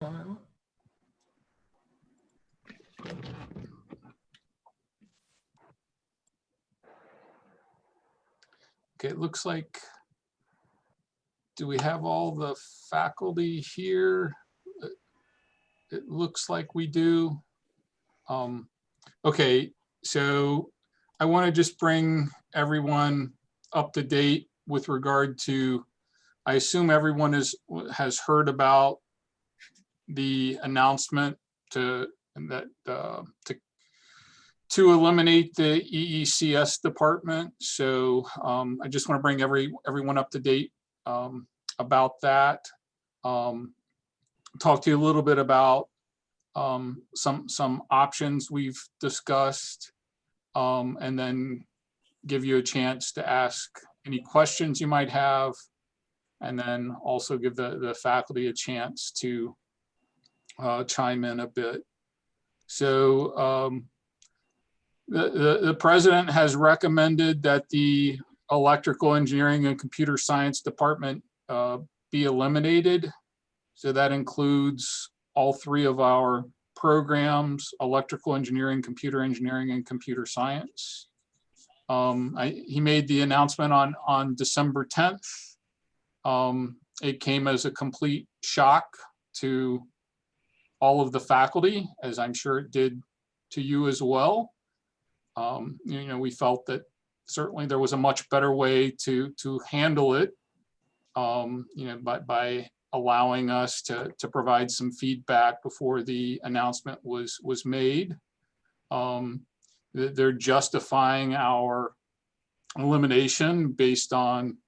file. Okay, it looks like, do we have all the faculty here? It looks like we do. Okay, so I want to just bring everyone up to date with regard to, I assume everyone has heard about the announcement to eliminate the EECS department. So I just want to bring everyone up to date about that. Talk to you a little bit about some options we've discussed, and then give you a chance to ask any questions you might have, and then also give the faculty a chance to chime in a bit. So the president has recommended that the electrical engineering and computer science department be eliminated. So that includes all three of our programs: electrical engineering, and computer science. He made the announcement on December 10th. It came as a complete shock to all of the faculty, as I'm sure it did to you as well. You know, we felt that certainly there was a much better way to handle it, you know, by allowing us to provide some feedback before the announcement was made. They're justifying our elimination based on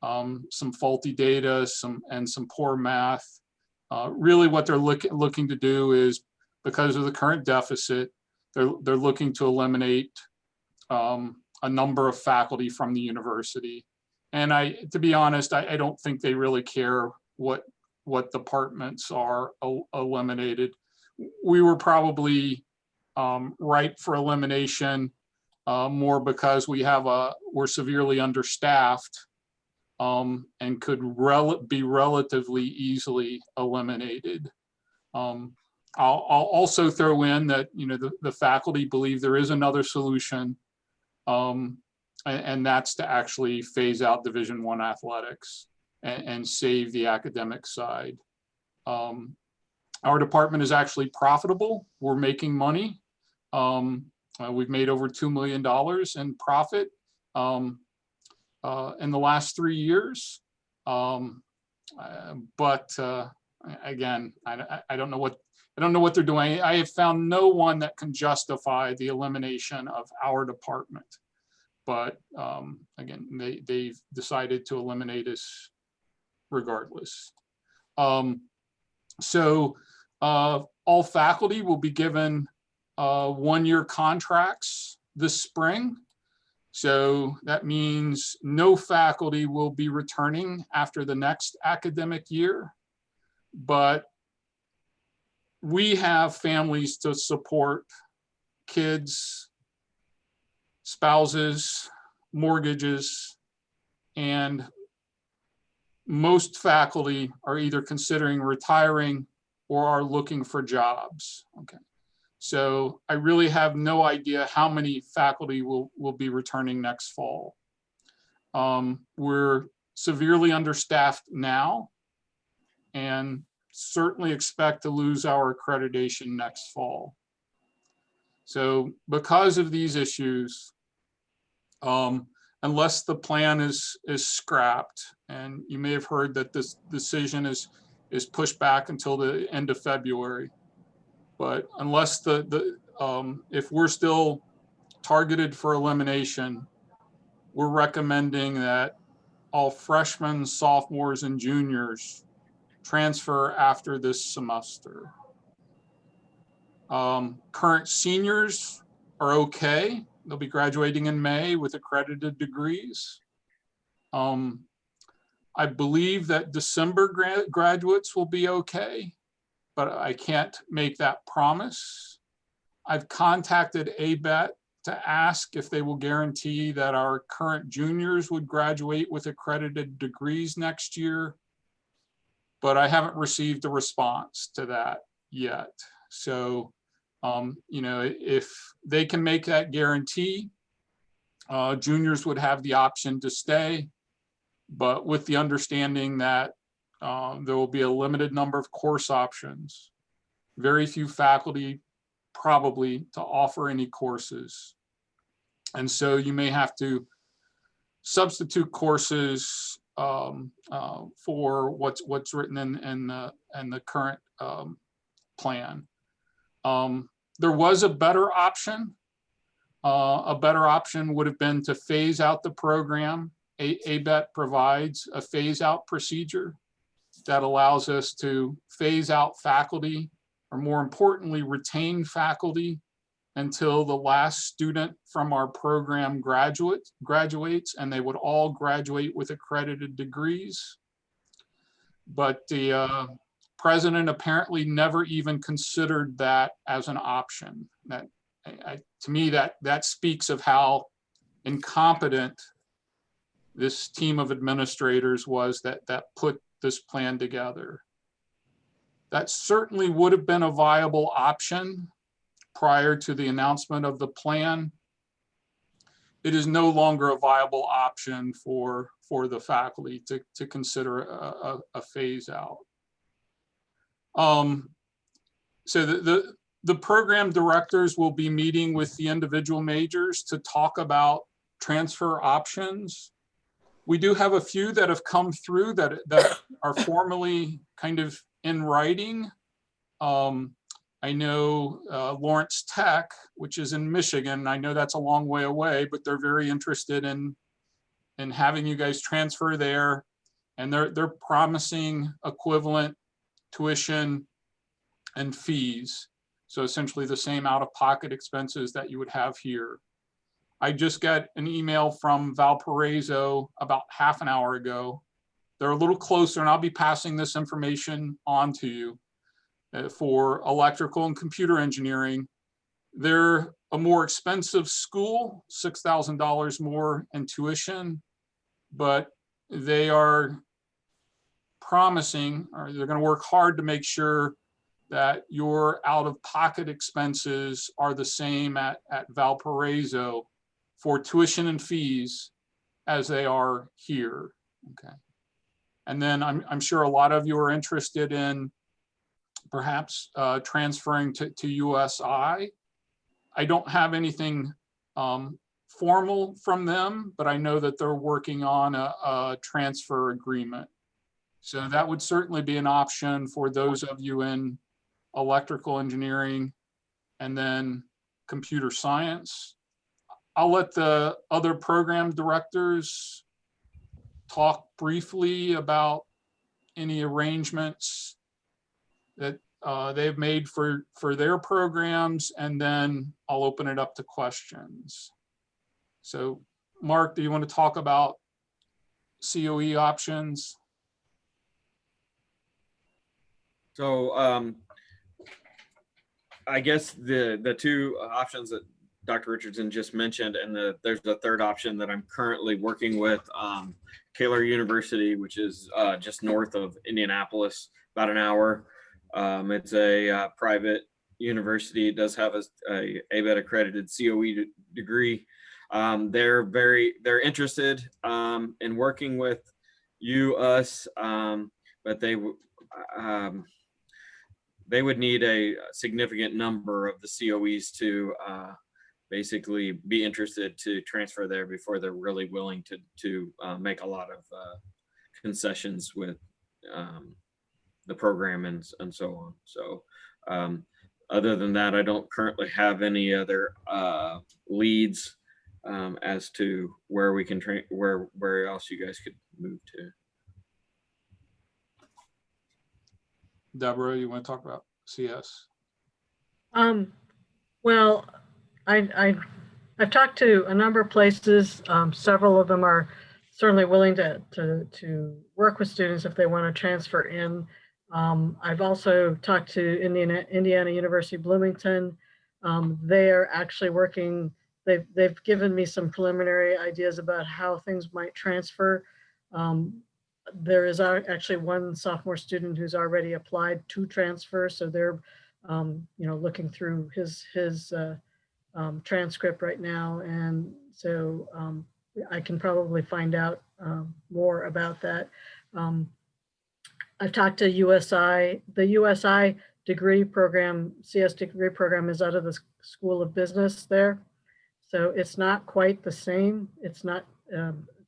some faulty data, and some poor math. Really what they're looking to do is, because of the current deficit, they're looking to eliminate a number of faculty from the university. And to be honest, I don't think they really care what departments are eliminated. We were probably ripe for elimination more because we're severely understaffed, and could be relatively easily eliminated. I'll also throw in that, you know, the faculty believe there is another solution, and that's to actually phase out Division I athletics and save the academic side. Our department is actually profitable. We're making money. We've made over $2 million in profit in the last 3 years. But again, I don't know what they're doing. I have found no one that can justify the elimination of our department. But again, they've decided to eliminate us regardless. So all faculty will be given 1-year contracts this spring. So that means no faculty will be returning after the next academic year, but we have families to support: kids, spouses, mortgages, and most faculty are either considering retiring or are looking for jobs. Okay. So I really have no idea how many faculty will be returning next fall. We're severely understaffed now, and certainly expect to lose our accreditation next fall. So because of these issues, unless the plan is scrapped, and you may have heard that this decision is pushed back until the end of February. But unless if we're still targeted for elimination, we're recommending that all freshmen, sophomores, and juniors transfer after this semester. Current seniors are okay. They'll be graduating in May with accredited degrees. I believe that December graduates will be okay, but I can't make that promise. I've contacted ABET to ask if they will guarantee that our current juniors would graduate with accredited degrees next year. but I haven't received a response to that yet. So, you know, if they can make that guarantee, juniors would have the option to stay, but with the understanding that there will be a limited number of course options, very few faculty probably to offer any courses. And so you may have to substitute courses for what's written in the current plan. There was a better option. A better option would have been to phase out the program. ABET provides a phase out procedure that allows us to phase out faculty, or more importantly, retain faculty until the last student from our program graduates, and they would all graduate with accredited degrees. But the president apparently never even considered that as an option. That, to me, that speaks of how incompetent this team of administrators was that put this plan together. That certainly would have been a viable option prior to the announcement of the plan. It is no longer a viable option for the faculty to consider a phase out. So the program directors will be meeting with the individual majors to talk about transfer options. We do have a few that have come through that are formally kind of in writing. I know Lawrence Tech, which is in Michigan, I know that's a long way away, but they're very interested in having you guys transfer there. And they're promising equivalent tuition and fees. So essentially the same out-of-pocket expenses that you would have here. I just got an email from Valparaiso about half an hour ago. They're a little closer, and I'll be passing this information on to you. For electrical and computer engineering, they're a more expensive school, $6,000 more in tuition, but they are promising, or they're going to work hard to make sure that your out-of-pocket expenses are the same at Valparaiso for tuition and fees as they are here. Okay. And then I'm sure a lot of you are interested in perhaps transferring to USI. I don't have anything formal from them, but I know that they're working on a transfer agreement. So that would certainly be an option for those of you in electrical engineering and then computer science. I'll let the other program directors talk briefly about any arrangements that they've made for their programs, and then I'll open it up to questions. So Mark, do you want to talk about COE options? So I guess the two options that Dr. Richardson just mentioned, and there's a third option that I'm currently working with, Kaler University, which is just north of Indianapolis, about an hour. It's a private university. It does have a ABET accredited COE degree. They're interested in working with us, but they would need a significant number of the COEs to basically be interested to transfer there before they're really willing to make a lot of concessions with the program and so on. So other than that, I don't currently have any other leads as to where we can where else you guys could move to. Deborah, you want to talk about CS? Well, I've talked to a number of places. Several of them are certainly willing to work with students if they want to transfer in. I've also talked to Indiana University Bloomington. They are actually working. They've given me some preliminary ideas about how things might transfer. there is actually one sophomore student who's already applied to transfer. So they're, looking through his transcript right now. And so I can probably find out more about that. I've talked to USI. The USI degree program, CS degree program is out of the School of Business there. So it's not quite the same. It's not,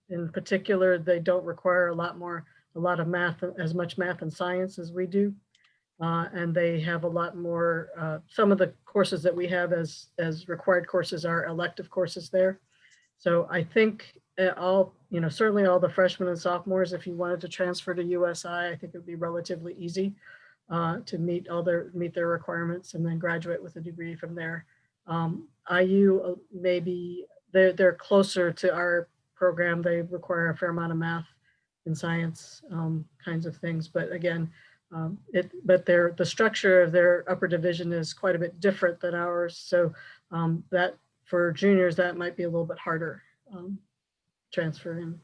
in particular, they don't require a lot of math, as much math and science as we do. And they have a lot more, some of the courses that we have as required courses are elective courses there. So I think certainly all the freshmen and sophomores, if you wanted to transfer to USI, I think it would be relatively easy to meet their requirements and then graduate with a degree from there. IU, maybe they're closer to our program. They require a fair amount of math and science kinds of things. But again, the structure of their upper division is quite a bit different than ours. So that for juniors, that might be a little bit harder transferring.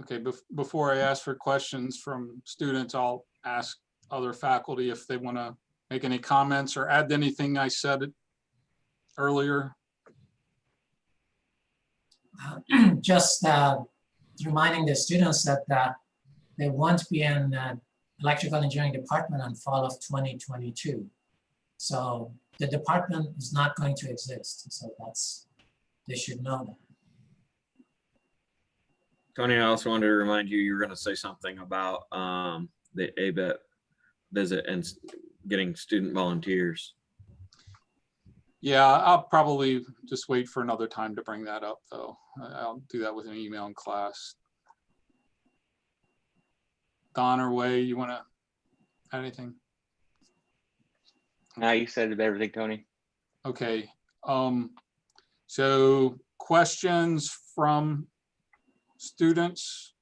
Okay, before I ask for questions from students, I'll ask other faculty if they want to make any comments or add anything I said earlier. Just reminding the students that they won't be in the electrical engineering department on fall of 2022. So the department is not going to exist. So they should know that. Tony, I also wanted to remind you, you're going to say something about the ABET visit and getting student volunteers. Yeah, I'll probably just wait for another time to bring that up, though. I'll do that with an email in class. Don or Wei, you want to add anything? No, you said everything, Tony. Okay. So questions from students?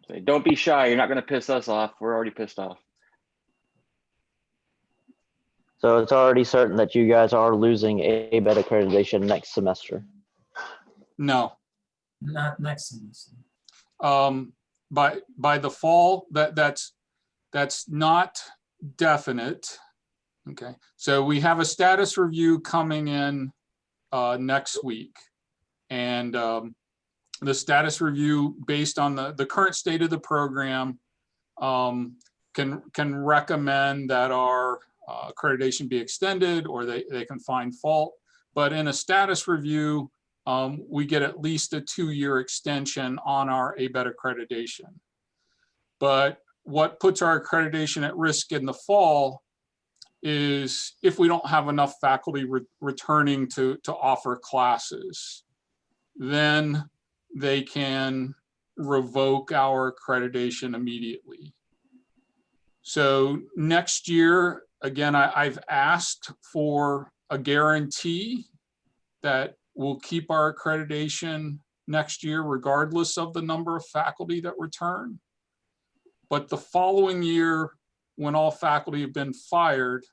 Say, don't be shy. You're not going to piss us off. We're already pissed off. So it's already certain that you guys are losing ABET accreditation next semester. No. Not next semester. By the fall, that's not definite. Okay, so we have a status review coming in next week, and the status review, based on the current state of the program, can recommend that our accreditation be extended, or they can find fault. But in a status review, we get at least a 2-year extension on our ABET accreditation. But what puts our accreditation at risk in the fall is if we don't have enough faculty returning to offer classes, then they can revoke our accreditation immediately. So next year, again, I've asked for a guarantee that we'll keep our accreditation next year, regardless of the number of faculty that return. But the following year, when all faculty have been fired,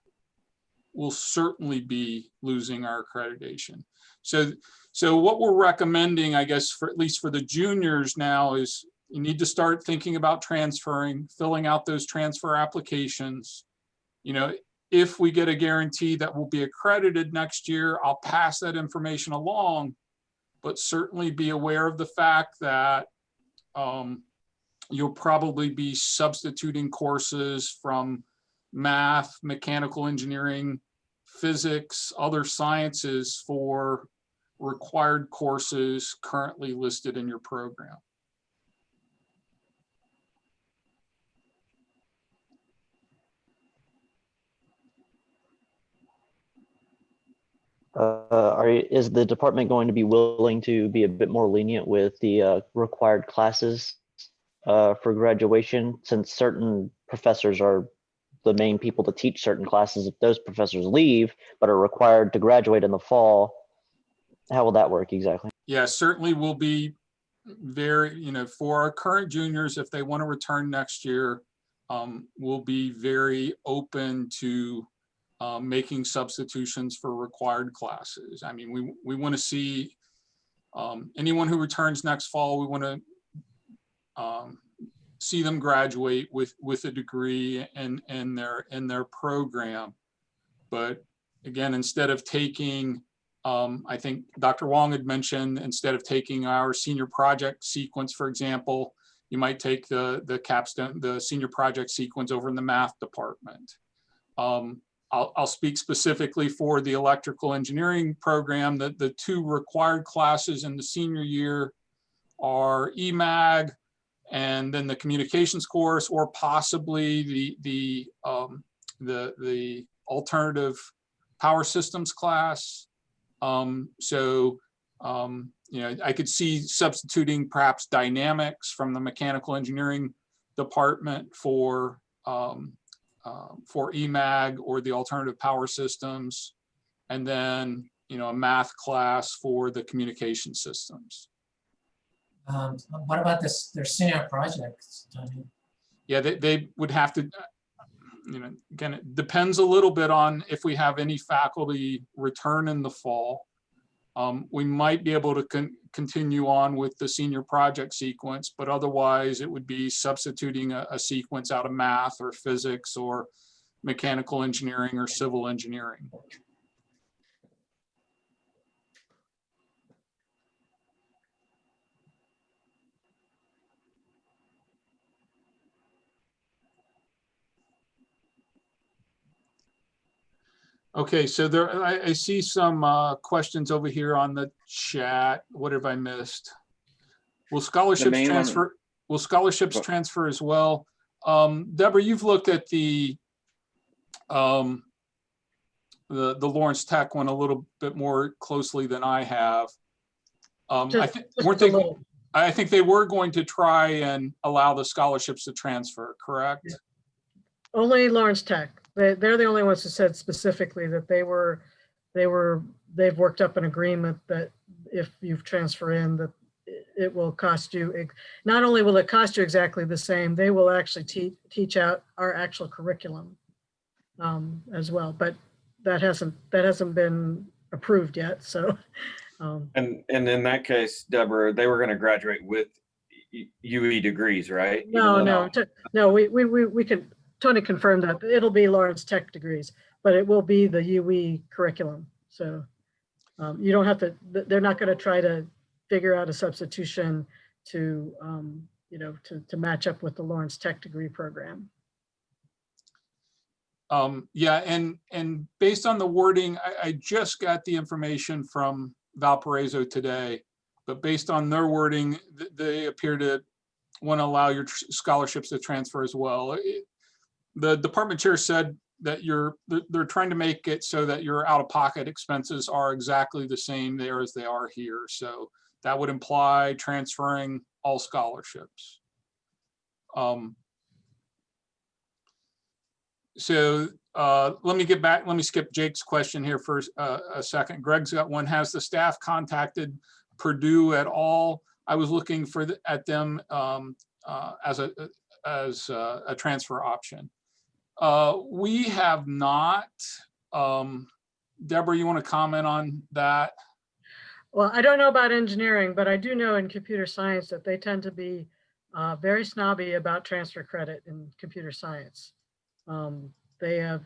we'll certainly be losing our accreditation. So what we're recommending, I guess, for at least for the juniors now, is you need to start thinking about transferring, filling out those transfer applications. If we get a guarantee that we'll be accredited next year, I'll pass that information along, but certainly be aware of the fact that you'll probably be substituting courses from math, mechanical engineering, physics, other sciences for required courses currently listed in your program. Is the department going to be willing to be a bit more lenient with the required classes for graduation, since certain professors are the main people to teach certain classes? If those professors leave but are required to graduate in the fall, how will that work exactly? Yeah, certainly we'll be very, for our current juniors, if they want to return next year, we'll be very open to making substitutions for required classes. I mean, we want to see anyone who returns next fall, we want to see them graduate with a degree in their program. But again, instead of taking, I think Dr. Wong had mentioned, instead of taking our senior project sequence, for example, you might take the capstone, the senior project sequence over in the math department. I'll speak specifically for the electrical engineering program. That the two required classes in the senior year are EMAG and then the communications course, or possibly the alternative power systems class. You know, I could see substituting perhaps dynamics from the mechanical engineering department for EMAG or the alternative power systems, and then, you know, a math class for the communication systems. What about this, their senior projects, Tony? Yeah, they would have to, you know, again, it depends a little bit on if we have any faculty return in the fall. We might be able to continue on with the senior project sequence, but otherwise it would be substituting a sequence out of math or physics or mechanical engineering or civil engineering. Okay, so there, I see some questions over here on the chat. What have I missed? Will scholarships main one- transfer? Will scholarships transfer as well? Deborah, you've looked at the Lawrence Tech one a little bit more closely than I have. I think weren't they? I think they were going to try and allow the scholarships to transfer, correct? Yeah. Only Lawrence Tech. They're the only ones who said specifically that they've worked up an agreement that if you transfer in, that it will cost you, not only will it cost you exactly the same, they will actually teach out our actual curriculum as well. But that hasn't been approved yet. So. And in that case, Deborah, they were going to graduate with UE degrees, right? No, we can. Tony confirmed that it'll be Lawrence Tech degrees, but it will be the UE curriculum. So you don't have to, they're not going to try to figure out a substitution to, you know, to match up with the Lawrence Tech degree program. Yeah, and based on the wording, I just got the information from Valparaiso today, but based on their wording, they appear to want to allow your scholarships to transfer as well. The department chair said that they're trying to make it so that your out-of-pocket expenses are exactly the same there as they are here. So that would imply transferring all scholarships. So let me skip Jake's question here for a second. Greg's got one. Has the staff contacted Purdue at all? I was looking at them as a transfer option. We have not. Deborah, you want to comment on that? Well, I don't know about engineering, but I do know in computer science that they tend to be very snobby about transfer credit in computer science. They have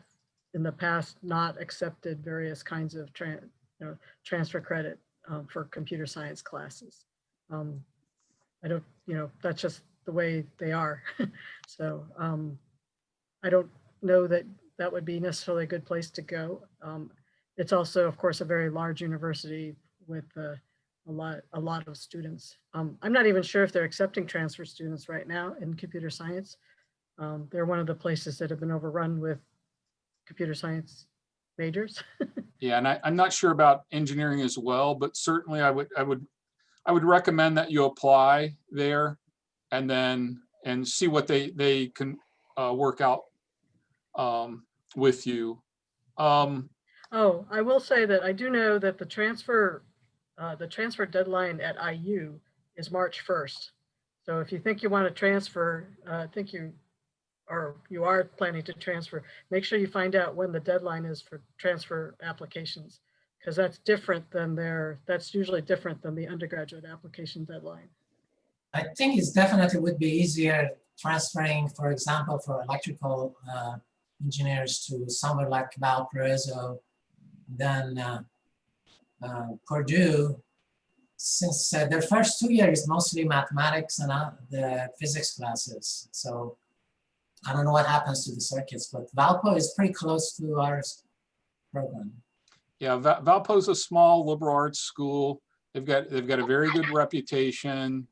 in the past not accepted various kinds of transfer credit for computer science classes. I don't, you know, that's just the way they are. So I don't know that that would be necessarily a good place to go. It's also, of course, a very large university with a lot of students. I'm not even sure if they're accepting transfer students right now in computer science. They're one of the places that have been overrun with computer science majors. Yeah, and I'm not sure about engineering as well, but certainly I would recommend that you apply there and see what they can work out with you. Oh, I will say that I do know that the transfer deadline at IU is March 1st. So if you think you want to transfer, I think you or you are planning to transfer, make sure you find out when the deadline is for transfer applications, because that's different than that's usually different than the undergraduate application deadline. I think it's definitely would be easier transferring, for example, for electrical engineers to somewhere like Valparaiso than Purdue, since their first 2 years is mostly mathematics and the physics classes. So I don't know what happens to the circuits, but Valpo is pretty close to our program. Yeah, Valpo's a small liberal arts school. They've got a very good reputation.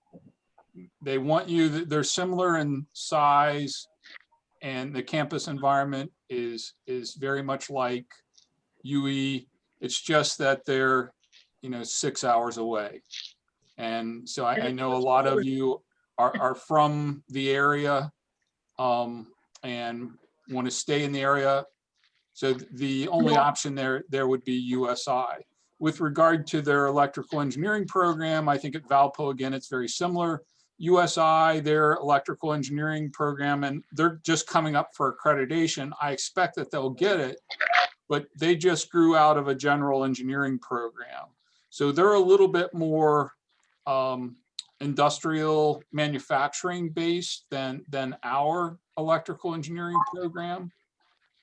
They want you, they're similar in size, and the campus environment is very much like UE. It's just that they're, 6 hours away. And so I know a lot of you are from the area and want to stay in the area. So the only option there would be USI. With regard to their electrical engineering program, I think at Valpo, again, it's very similar. USI, their electrical engineering program, and they're just coming up for accreditation. I expect that they'll get it, but they just grew out of a general engineering program. So they're a little bit more industrial manufacturing based than our electrical engineering program.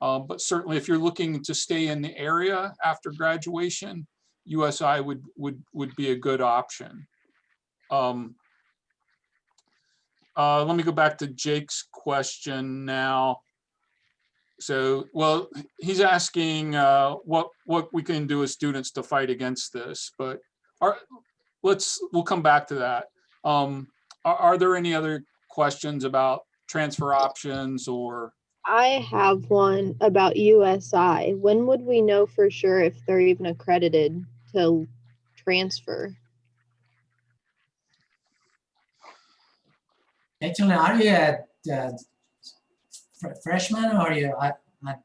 But certainly if you're looking to stay in the area after graduation, USI would be a good option. Let me go back to Jake's question now. So, well, he's asking what we can do as students to fight against this, but we'll come back to that. Are there any other questions about transfer options or? I have one about USI. When would we know for sure if they're even accredited to transfer? Actually, are you a freshman or are you? I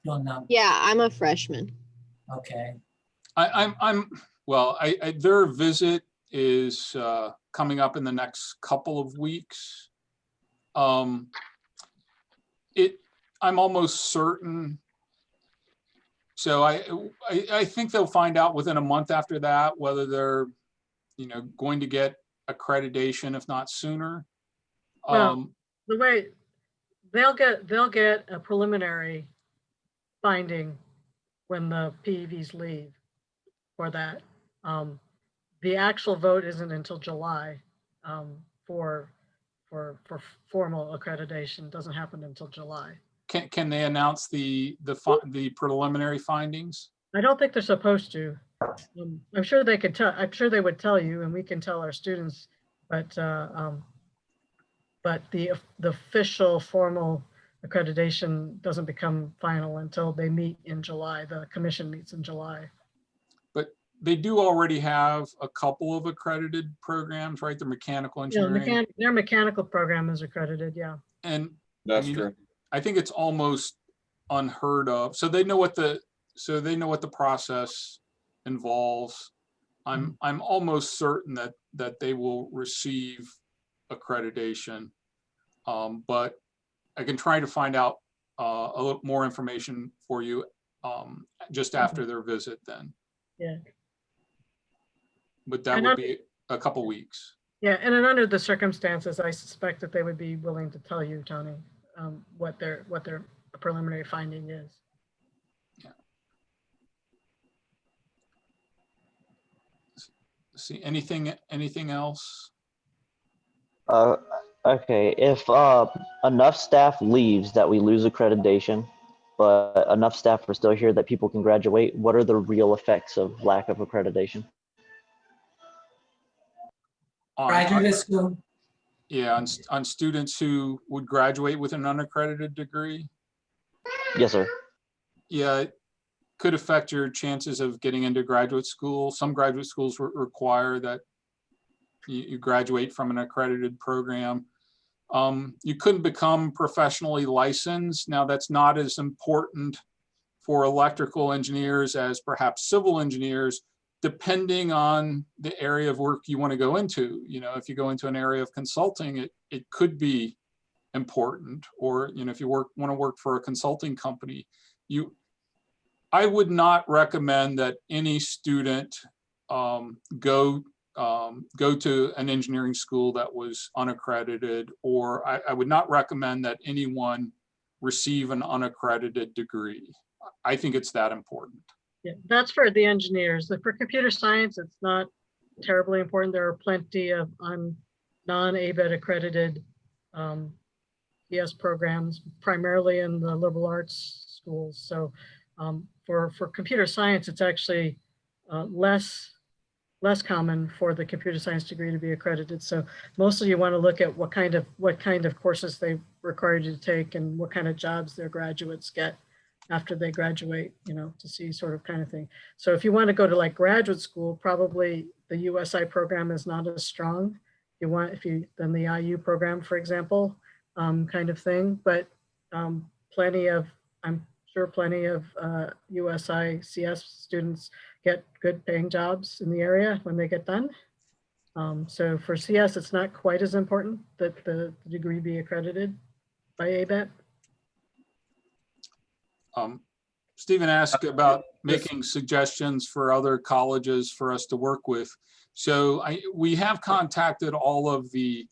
don't know. Yeah, I'm a freshman. Okay. Well, their visit is coming up in the next couple of weeks. I'm almost certain. So I think they'll find out within a month after that whether they're, going to get accreditation, if not sooner. Well, the way they'll get a preliminary finding when the PEVs leave for that. The actual vote isn't until July for formal accreditation. Doesn't happen until July. Can they announce the preliminary findings? I don't think they're supposed to. I'm sure they could tell. I'm sure they would tell you, and we can tell our students. But the official formal accreditation doesn't become final until they meet in July. The commission meets in July. But they do already have a couple of accredited programs, right? Their mechanical engineering. Yeah, their mechanical program is accredited. Yeah. And That's true. I think it's almost unheard of. So they know what the process involves. I'm almost certain that they will receive accreditation, but I can try to find out a little more information for you just after their visit then. Yeah. But that would be a couple weeks. Yeah, and then under the circumstances, I suspect that they would be willing to tell you, Tony, what their preliminary finding is. Yeah. See, anything else? Okay, if enough staff leaves that we lose accreditation, but enough staff are still here that people can graduate, what are the real effects of lack of accreditation? Graduate school. Yeah, on students who would graduate with an unaccredited degree. Yes, sir. Yeah, it could affect your chances of getting into graduate school. Some graduate schools require that you graduate from an accredited program. You couldn't become professionally licensed. Now, that's not as important for electrical engineers as perhaps civil engineers, depending on the area of work you want to go into. If you go into an area of consulting, it could be important, or, if you want to work for a consulting company, I would not recommend that any student go to an engineering school that was unaccredited, or I would not recommend that anyone receive an unaccredited degree. I think it's that important. Yeah, that's for the engineers. For computer science, it's not terribly important. There are plenty of non-ABET accredited ES programs, primarily in the liberal arts schools. So for computer science, it's actually less common for the computer science degree to be accredited. So mostly you want to look at what kind of courses they require you to take and what kind of jobs their graduates get after they graduate, to see sort of kind of thing. So if you want to go to like graduate school, probably the USI program is not as strong. Than the IU program, for example, kind of thing. But I'm sure plenty of USI CS students get good paying jobs in the area when they get done. So for CS, it's not quite as important that the degree be accredited by ABET. Stephen asked about making suggestions for other colleges for us to work with. So we have contacted all of the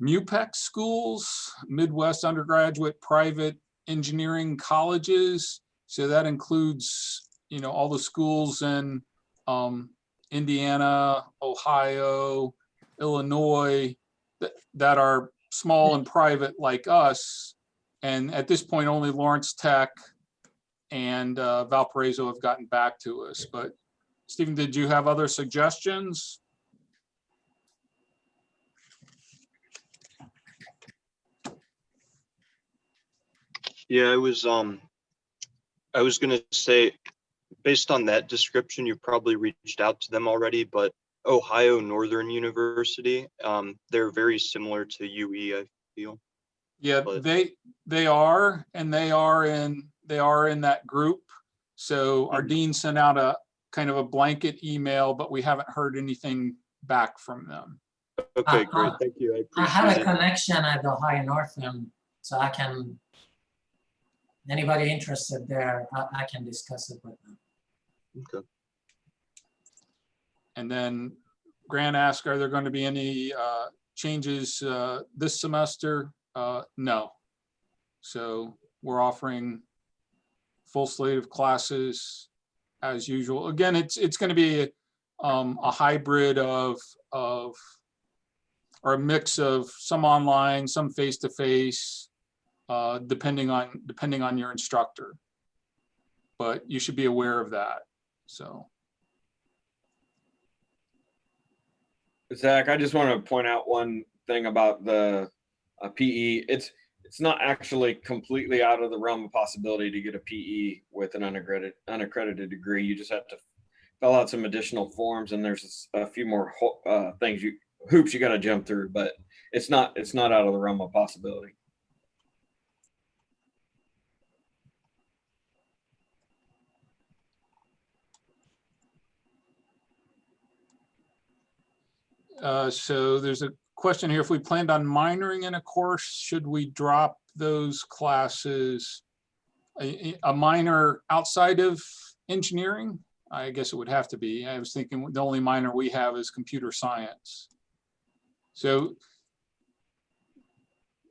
MUPEC schools, Midwest undergraduate private engineering colleges. So that includes, all the schools in Indiana, Ohio, Illinois, that are small and private like us. And at this point, only Lawrence Tech and Valparaiso have gotten back to us. But Stephen, did you have other suggestions? Yeah, I was gonna say, based on that description, you've probably reached out to them already, but Ohio Northern University, they're very similar to UE, I feel. Yeah, But they are, and they are in that group. So our dean sent out a kind of a blanket email, but we haven't heard anything back from them. okay, great, thank you. I I have a appreciate it. connection at Ohio Northern, so anybody interested there, I can discuss it with them. Okay. And then Grant asked, are there going to be any changes this semester? No. So we're offering full slate of classes as usual. Again, it's going to be a hybrid of or a mix of some online, some face-to-face, depending on your instructor. But you should be aware of that. So. Zach, I just want to point out one thing about the PE. It's not actually completely out of the realm of possibility to get a PE with an unaccredited degree. You just have to fill out some additional forms, and there's a few more hoops you got to jump through. But it's not out of the realm of possibility. So there's a question here. If we planned on minoring in a course, should we drop those classes? A minor outside of engineering? I guess it would have to be. I was thinking the only minor we have is computer science. So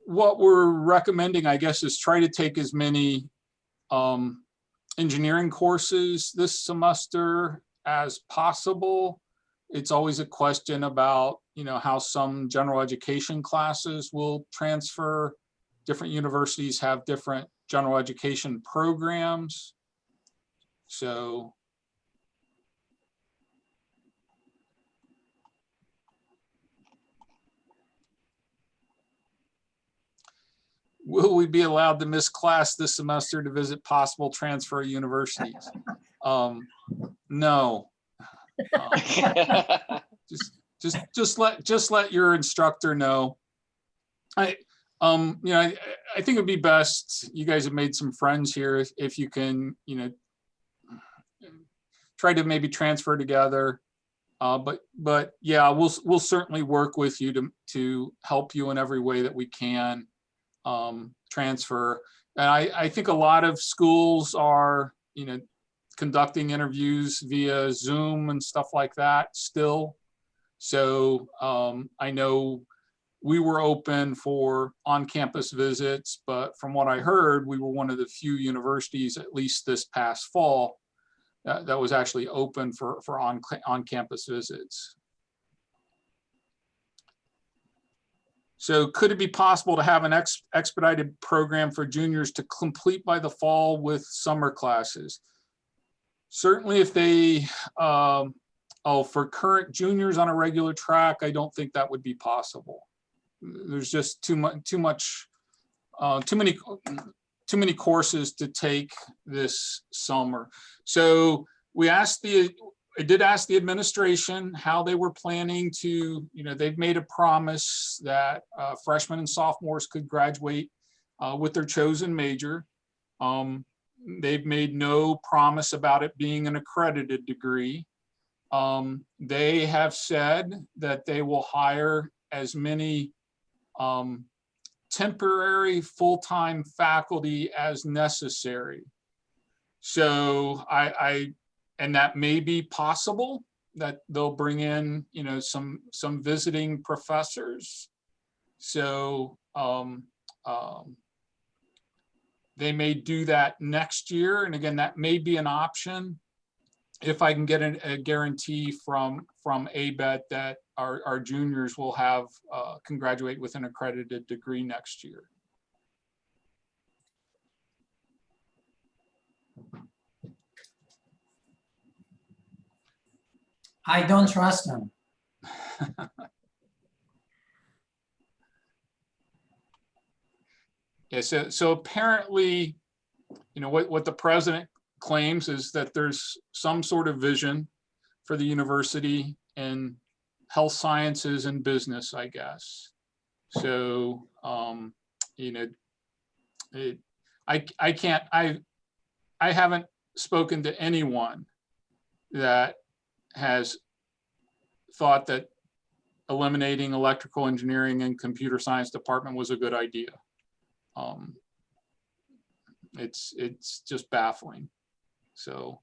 what we're recommending, I guess, is try to take as many engineering courses this semester as possible. It's always a question about, how some general education classes will transfer. Different universities have different general education programs. So will we be allowed to miss class this semester to visit possible transfer universities? No. Just let your instructor know. I think it'd be best. You guys have made some friends here. If you can, try to maybe transfer together. But yeah, we'll certainly work with you to help you in every way that we can. transfer. And I think a lot of schools are, conducting interviews via Zoom and stuff like that still. So I know we were open for on-campus visits, but from what I heard, we were one of the few universities, at least this past fall, that was actually open for on-campus visits. So could it be possible to have an expedited program for juniors to complete by the fall with summer classes? Certainly if they, for current juniors on a regular track, I don't think that would be possible. There's just too many courses to take this summer. So I did ask the administration how they were planning to, they've made a promise that freshmen and sophomores could graduate with their chosen major. They've made no promise about it being an accredited degree. They have said that they will hire as many temporary full-time faculty as necessary. So and that may be possible, that they'll bring in, some visiting professors. So they may do that next year. And again, that may be an option if I can get a guarantee from ABET that our juniors will have can graduate with an accredited degree next year. I don't trust them. Yeah, so apparently, what the president claims is that there's some sort of vision for the university in health sciences and business, I guess. So, I haven't spoken to anyone that has thought that eliminating electrical engineering and computer science department was a good idea. It's just baffling. So,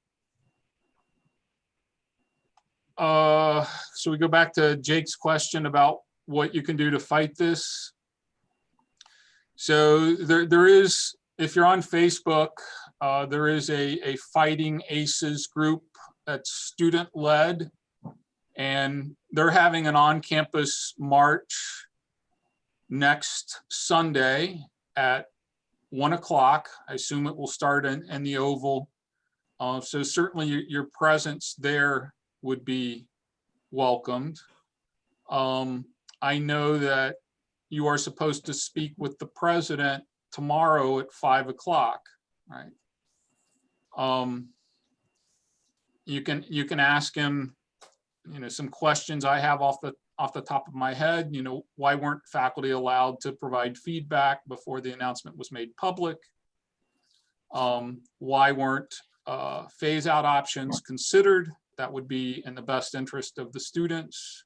so we go back to Jake's question about what you can do to fight this. So there is, if you're on Facebook, there is a Fighting ACEs group that's student-led, and they're having an on-campus march next Sunday at 1 o'clock. I assume it will start in the Oval. So certainly your presence there would be welcomed. I know that you are supposed to speak with the president tomorrow at 5 o'clock, right? You can ask him, some questions I have off the top of my head. Why weren't faculty allowed to provide feedback before the announcement was made public? Why weren't phase out options considered? That would be in the best interest of the students.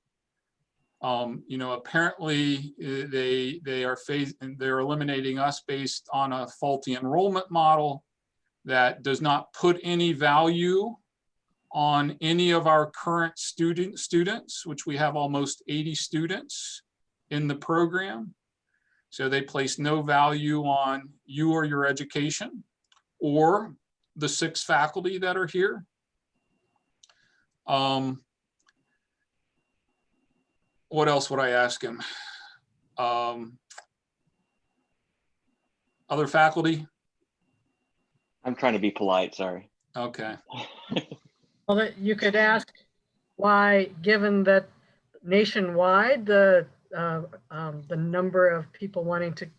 Apparently they're eliminating us based on a faulty enrollment model that does not put any value on any of our current students, which we have almost 80 students in the program. So they place no value on you or your education or the 6 faculty that are here. What else would I ask him? Other faculty? I'm trying to be polite, sorry. Okay. Well, that you could ask why, given that nationwide, the number of people wanting to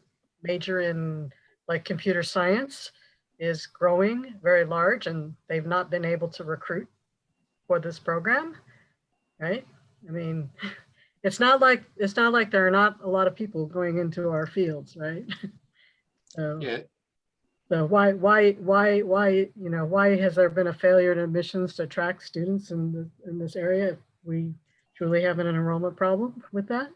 major in like computer science is growing very large, and they've not been able to recruit for this program, right? I mean, it's not like there are not a lot of people going into our fields, right? So, yeah. So why has there been a failure in admissions to attract students in this area if we truly have an enrollment problem with that?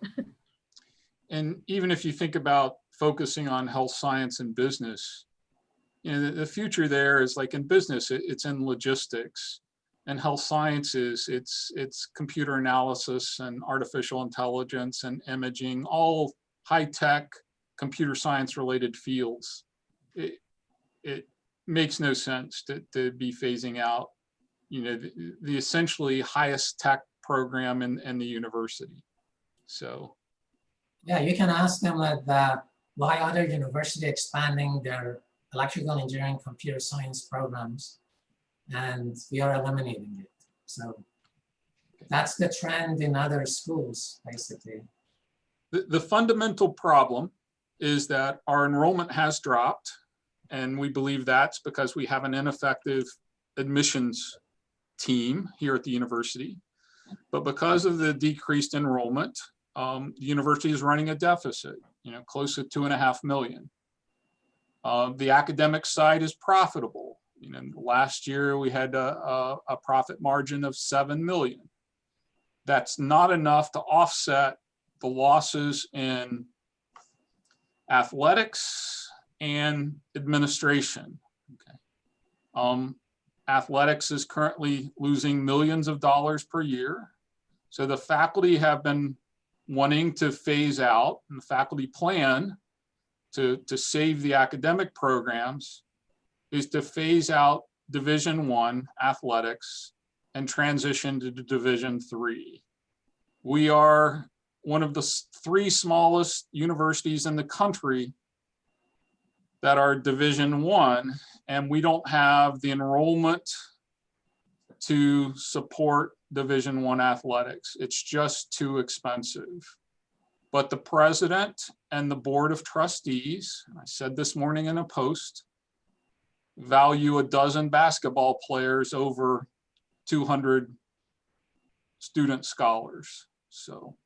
And even if you think about focusing on health science and business, you know, the future there is like in business, it's in logistics. And health sciences, it's computer analysis and artificial intelligence and imaging, all high-tech computer science related fields. It makes no sense to be phasing out, you know, the essentially highest tech program in the university. So. Yeah, you can ask them like that, why other university expanding their electrical engineering, computer science programs, and we are eliminating it. So that's the trend in other schools, basically. The fundamental problem is that our enrollment has dropped, and we believe that's because we have an ineffective admissions team here at the university. But because of the decreased enrollment, the university is running a deficit, you know, close to $2.5 million. The academic side is profitable. You know, last year we had a profit margin of 7 million. That's not enough to offset the losses in athletics and administration. Okay. Athletics is currently losing millions of dollars per year. So the faculty have been wanting to phase out, and the faculty plan to save the academic programs is to phase out Division I athletics and transition to Division III. We are one of the 3 smallest universities in the country that are Division I, and we don't have the enrollment to support Division I athletics. It's just too expensive. But the president and the board of trustees, I said this morning in a post, value a dozen basketball players over 200 student scholars. So.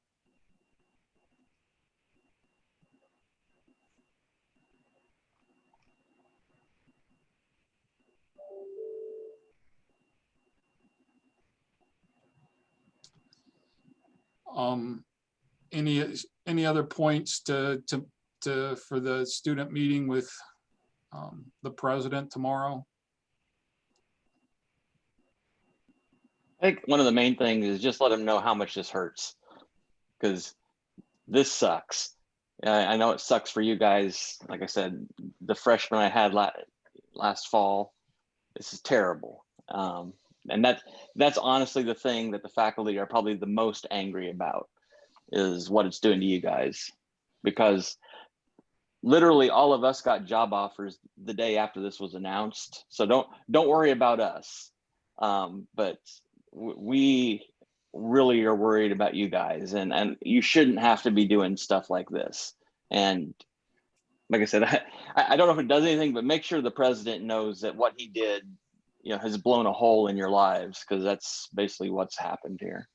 Any other points for the student meeting with the president tomorrow? I think one of the main things is just let them know how much this hurts, because this sucks. I know it sucks for you guys. Like I said, the freshman I had last fall, this is terrible. And that's honestly the thing that the faculty are probably the most angry about, is what it's doing to you guys, because literally all of us got job offers the day after this was announced. So don't worry about us. But we really are worried about you guys, and you shouldn't have to be doing stuff like this. And like I said, I don't know if it does anything, but make sure the president knows that what he did, you know, has blown a hole in your lives, because that's basically what's happened here.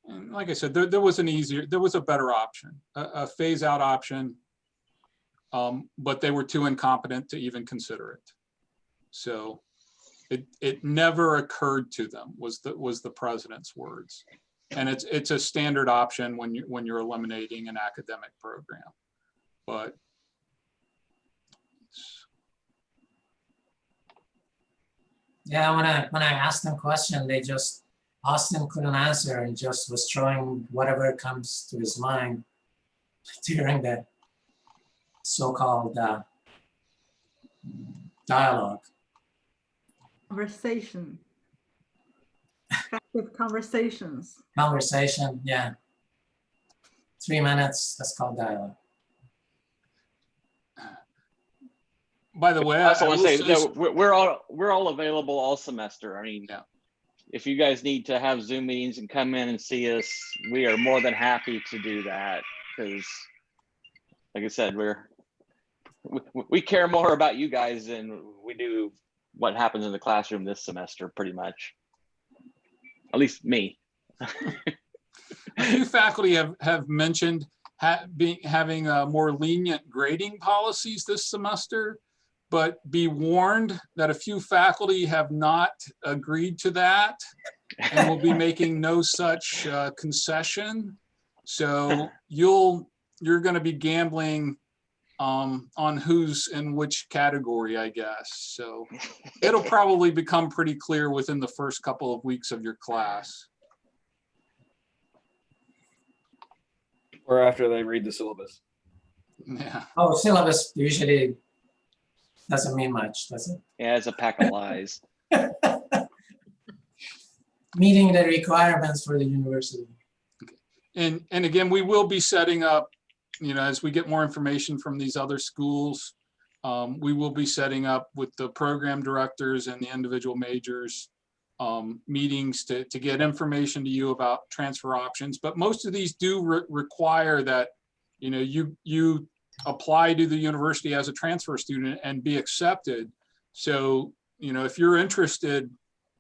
And like I said, there was a better option, a phase out option, but they were too incompetent to even consider it. So it never occurred to them, was the president's words. And it's a standard option when you're eliminating an academic program. But Yeah, when I asked them question, they just, Austin couldn't answer and just was throwing whatever comes to his mind during the so-called dialogue. Conversation. Effective conversations. Conversation, yeah. 3 minutes, that's called dialogue. by the way, I also want to say will that we're all available all semester. I mean, Yeah. if you guys need to have Zoom meetings and come in and see us, we are more than happy to do that, because, like I said, we care more about you guys than we do what happens in the classroom this semester, pretty much. At least me. A few faculty have mentioned having more lenient grading policies this semester, but be warned that a few faculty have not agreed to that and will be making no such concession. So you'll you're going to be gambling on who's in which category, I guess. So it'll probably become pretty clear within the first couple of weeks of your class. Or after they read the syllabus. Yeah. Oh, syllabus usually doesn't mean much, does it? Yeah, it's a pack of lies. Meeting the requirements for the university. And again, we will be setting up, as we get more information from these other schools, we will be setting up with the program directors and the individual majors meetings to get information to you about transfer options. But most of these do require that, you apply to the university as a transfer student and be accepted. So, if you're interested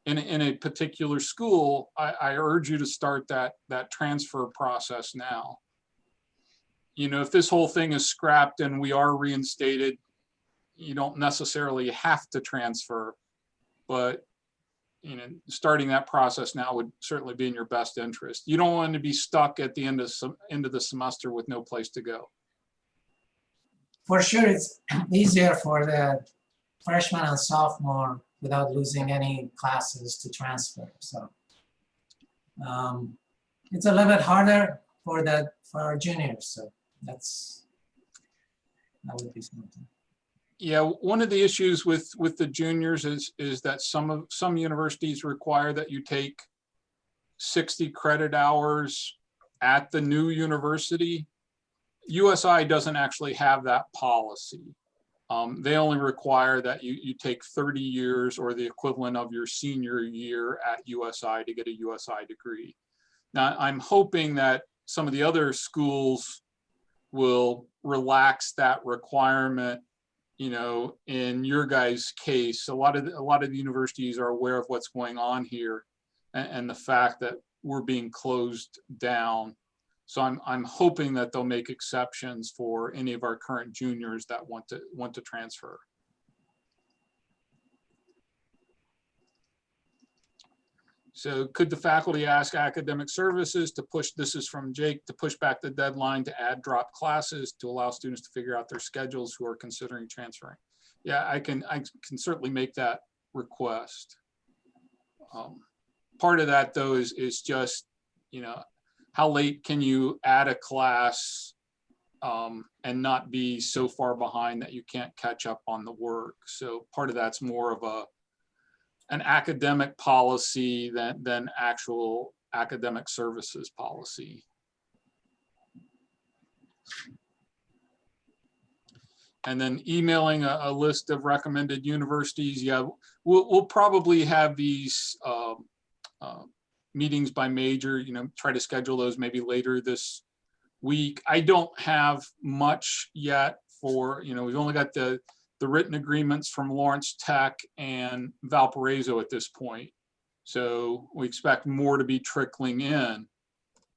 in a particular school, I urge you to start that transfer process now. If this whole thing is scrapped and we are reinstated, you don't necessarily have to transfer, but starting that process now would certainly be in your best interest. You don't want to be stuck at the end of the semester with no place to go. For sure, it's easier for the freshman and sophomore without losing any classes to transfer. So it's a little bit harder for our juniors. So that would be something. Yeah, one of the issues with the juniors is that some universities require that you take 60 credit hours at the new university. USI doesn't actually have that policy. They only require that you take 30 years or the equivalent of your senior year at USI to get a USI degree. Now, I'm hoping that some of the other schools will relax that requirement. In your guys' case, a lot of the universities are aware of what's going on here and the fact that we're being closed down. So I'm hoping that they'll make exceptions for any of our current juniors that want to transfer. So could the faculty ask academic services to push, this is from Jake, to push back the deadline to add drop classes to allow students to figure out their schedules who are considering transferring? Yeah, I can certainly make that request. Part of that though is just, how late can you add a class and not be so far behind that you can't catch up on the work? So part of that's more of an academic policy than actual academic services policy. And then emailing a list of recommended universities. Yeah, we'll probably have these meetings by major, try to schedule those maybe later this week. I don't have much yet for, we've only got the written agreements from Lawrence Tech and Valparaiso at this point. So we expect more to be trickling in,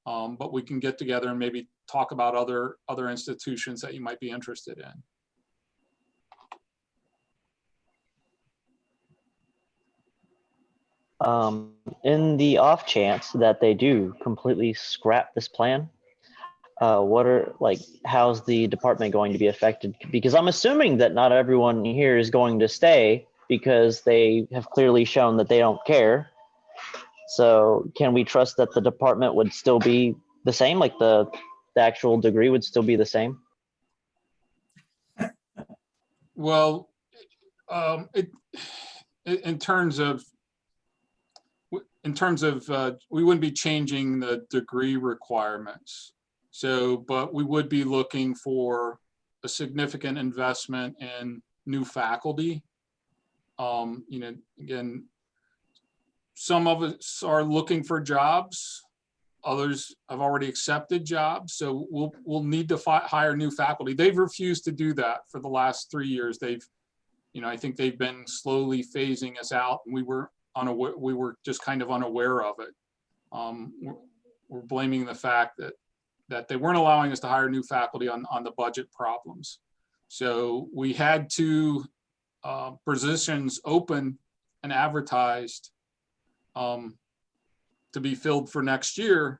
but we can get together and maybe talk about other institutions that you might be interested in. In the off chance that they do completely scrap this plan, how's the department going to be affected? Because I'm assuming that not everyone here is going to stay because they have clearly shown that they don't care. So can we trust that the department would still be the same? Like the actual degree would still be the same? Well, in terms of we wouldn't be changing the degree requirements. So, but we would be looking for a significant investment in new faculty. Again, some of us are looking for jobs. Others have already accepted jobs. So we'll need to hire new faculty. They've refused to do that for the last 3 years. I think they've been slowly phasing us out, and we were just kind of unaware of it. We're blaming the fact that they weren't allowing us to hire new faculty on the budget problems. So we had 2 positions open and advertised to be filled for next year.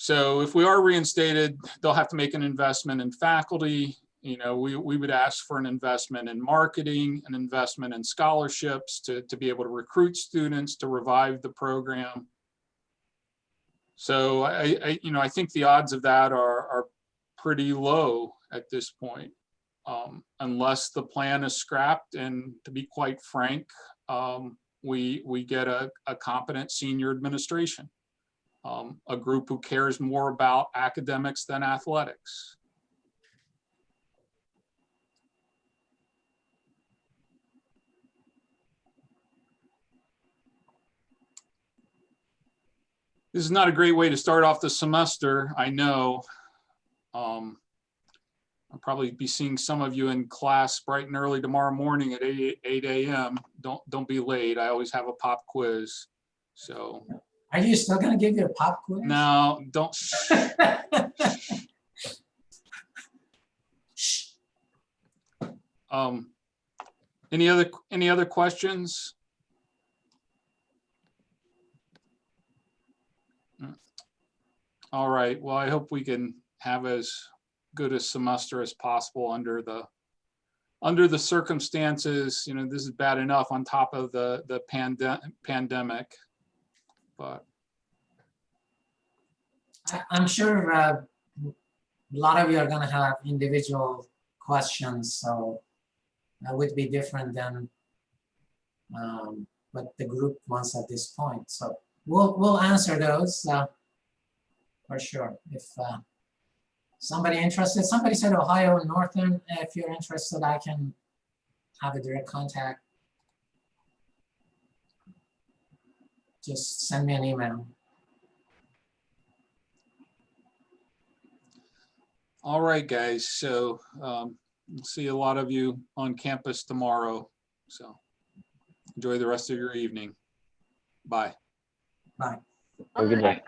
So if we are reinstated, they'll have to make an investment in faculty. You know, we would ask for an investment in marketing, an investment in scholarships to be able to recruit students to revive the program. So I think the odds of that are pretty low at this point, unless the plan is scrapped. And to be quite frank, we get a competent senior administration, a group who cares more about academics than athletics. This is not a great way to start off the semester, I know. I'll probably be seeing some of you in class bright and early tomorrow morning at 8 a.m. Don't be late. I always have a pop quiz. So. Are you still gonna give your pop quiz? No, don't. Any other questions? All right. Well, I hope we can have as good a semester as possible under the circumstances. You know, this is bad enough on top of the pandemic, but I'm sure a lot of you are going to have individual questions, so that would be different than what the group wants at this point. So we'll answer those for sure. If somebody interested, somebody said Ohio Northern. If you're interested, I can have a direct contact. Just send me an email. all right, guys. So we'll see a lot of you on campus tomorrow. So enjoy the rest of your evening. Bye. Bye. Have a good day.